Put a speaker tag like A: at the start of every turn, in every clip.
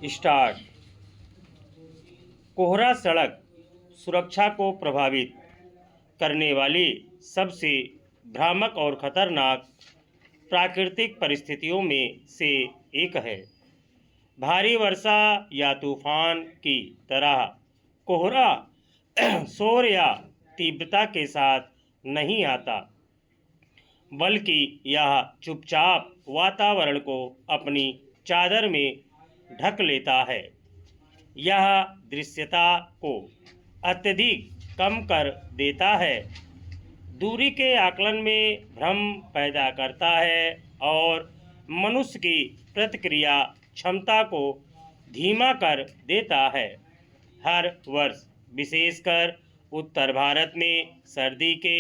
A: Start. कोहरा सड़क सुरक्षा को प्रभावित करने वाली सबसे भ्रामक और खतरनाक प्राकृतिक परिस्थितियों में से एक है। भारी वर्षा या तूफान की तरह कोहरा शोर या तीव्रता के साथ नहीं आता, बल्कि यह चुपचाप वातावरण को अपनी चादर में ढक लेता है। यह दृश्यता को अत्यधिक कम कर देता है, दूरी के आकलन में भ्रम पैदा करता है और मनुष्य की प्रतिक्रिया क्षमता को धीमा कर देता है। हर वर्ष विशेषकर उत्तर भारत में सर्दी के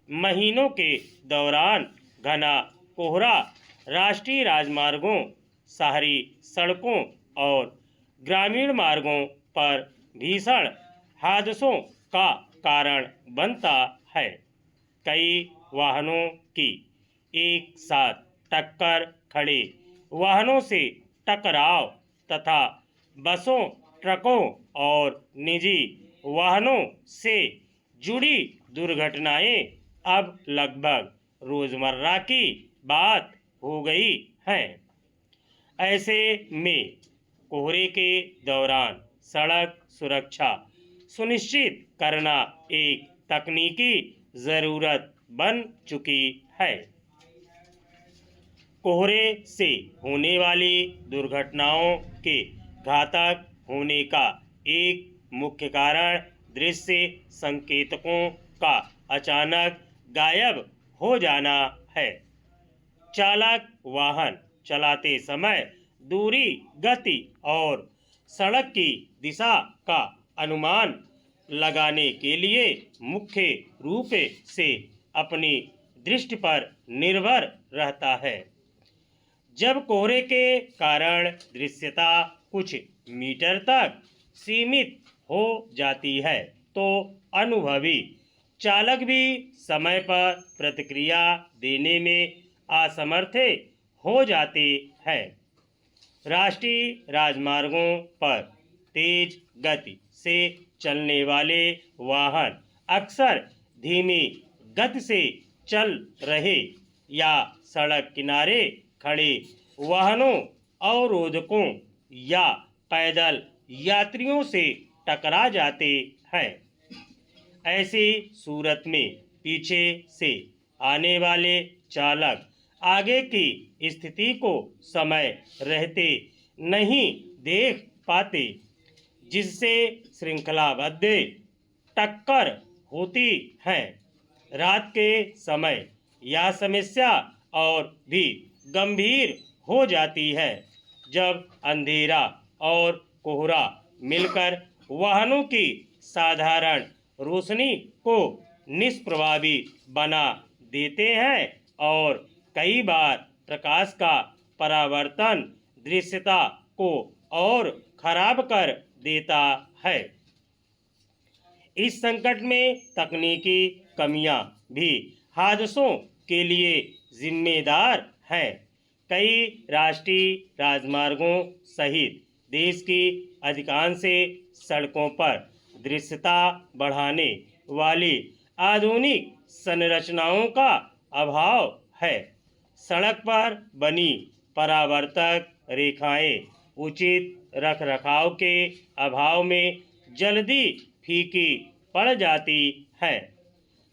A: महीनों के दौरान घना कोहरा राष्ट्रीय राजमार्गों, शहरी सड़कों और ग्रामीण मार्गों पर भीषण हादसों का कारण बनता है। कई वाहनों की एक साथ टक्कर, खड़े वाहनों से टकराव तथा बसों, ट्रकों और निजी वाहनों से जुड़ी दुर्घटनाएं अब लगभग रोजमर्रा की बात हो गई हैं। ऐसे में कोहरे के दौरान सड़क सुरक्षा सुनिश्चित करना एक तकनीकी ज़रूरत बन चुकी है। कोहरे से होने वाली दुर्घटनाओं के घातक होने का एक मुख्य कारण दृश्य संकेतकों का अचानक गायब हो जाना है। चालक वाहन चलाते समय दूरी, गति और सड़क की दिशा का अनुमान लगाने के लिए मुख्य रूप से अपनी दृष्टि पर निर्भर रहता है। जब कोहरे के कारण दृश्यता कुछ मीटर तक सीमित हो जाती है, तो अनुभवी चालक भी समय पर प्रतिक्रिया देने में असमर्थ हो जाते हैं। राष्ट्रीय राजमार्गों पर तेज गति से चलने वाले वाहन अक्सर धीमी गति से चल रहे या सड़क किनारे खड़े वाहनों, अवरोधकों या पैदल यात्रियों से टकरा जाते हैं। ऐसी सूरत में पीछे से आने वाले चालक आगे की स्थिति को समय रहते नहीं देख पाते, जिससे श्रृंखलाबद्ध टक्कर होती है। रात के समय यह समस्या और भी गंभीर हो जाती है, जब अंधेरा और कोहरा मिलकर वाहनों की साधारण रोशनी को निष्प्रभावी बना देते हैं और कई बार प्रकाश का परावर्तन दृश्यता को और खराब कर देता है। इस संकट में तकनीकी कमियां भी हादसों के लिए जिम्मेदार हैं। कई राष्ट्रीय राजमार्गों सहित देश की अधिकांश सड़कों पर दृश्यता बढ़ाने वाली आधुनिक संरचनाओं का अभाव है। सड़क पर बनी परावर्तक रेखाएं उचित रखरखाव के अभाव में जल्दी फीकी पड़ जाती है।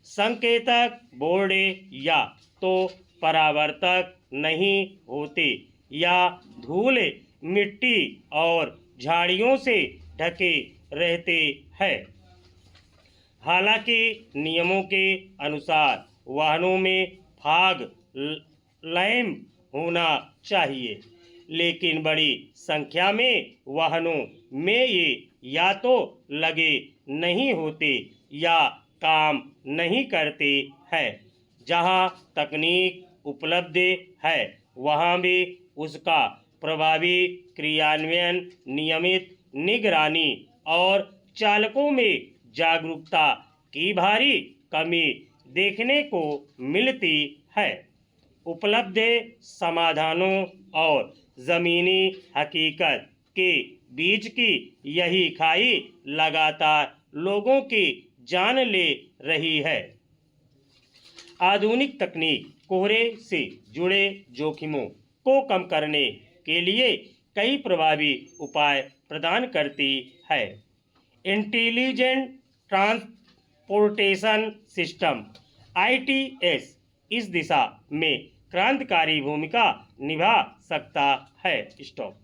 A: संकेतक बोर्ड या तो परावर्तक नहीं होते या धूल, मिट्टी और झाड़ियों से ढके रहते हैं। हालांकि नियमों के अनुसार वाहनों में फॉग लैंप होना चाहिए, लेकिन बड़ी संख्या में वाहनों में ये या तो लगे नहीं होते या काम नहीं करते हैं। जहां तकनीक उपलब्ध है, वहां भी उसका प्रभावी क्रियान्वयन, नियमित निगरानी और चालकों में जागरूकता की भारी कमी देखने को मिलती है। उपलब्ध समाधानों और ज़मीनी हकीकत के बीच की यही खाई लगातार लोगों की जान ले रही है। आधुनिक तकनीक कोहरे से जुड़े जोखिमों को कम करने के लिए कई प्रभावी उपाय प्रदान करती है। इंटेलिजेंट ट्रांसपोर्टेशन सिस्टम (ITS) इस दिशा में क्रांतिकारी भूमिका निभा सकता है। स्टॉप।